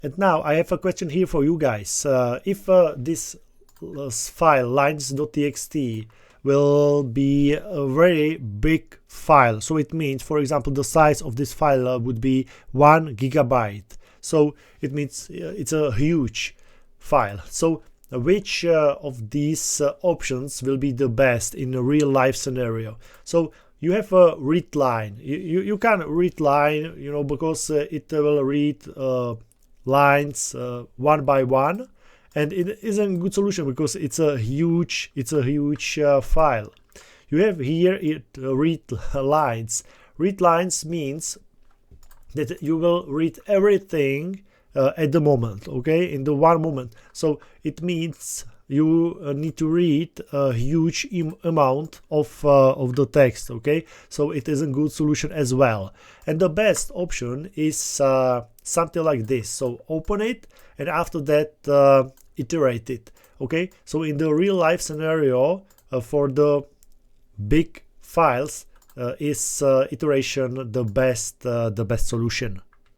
And now I have a question here for you guys. If this file lines.txt will be a very big file, so it means, for example, the size of this file would be 1 gigabyte. So it means it's a huge file. So which of these options will be the best in a real life scenario? So you have a read line. You can read line, because it will read lines one by one, and it isn't a good solution because it's a huge file. You have here read lines. Read lines means that you will read everything at the moment, okay, in the one moment. So it means you need to read a huge amount of the text, okay. So it is a good solution as well. And the best option is something like this. So open it, and after that iterate it, okay. So in the real life scenario, for the big files, is iteration the best solution.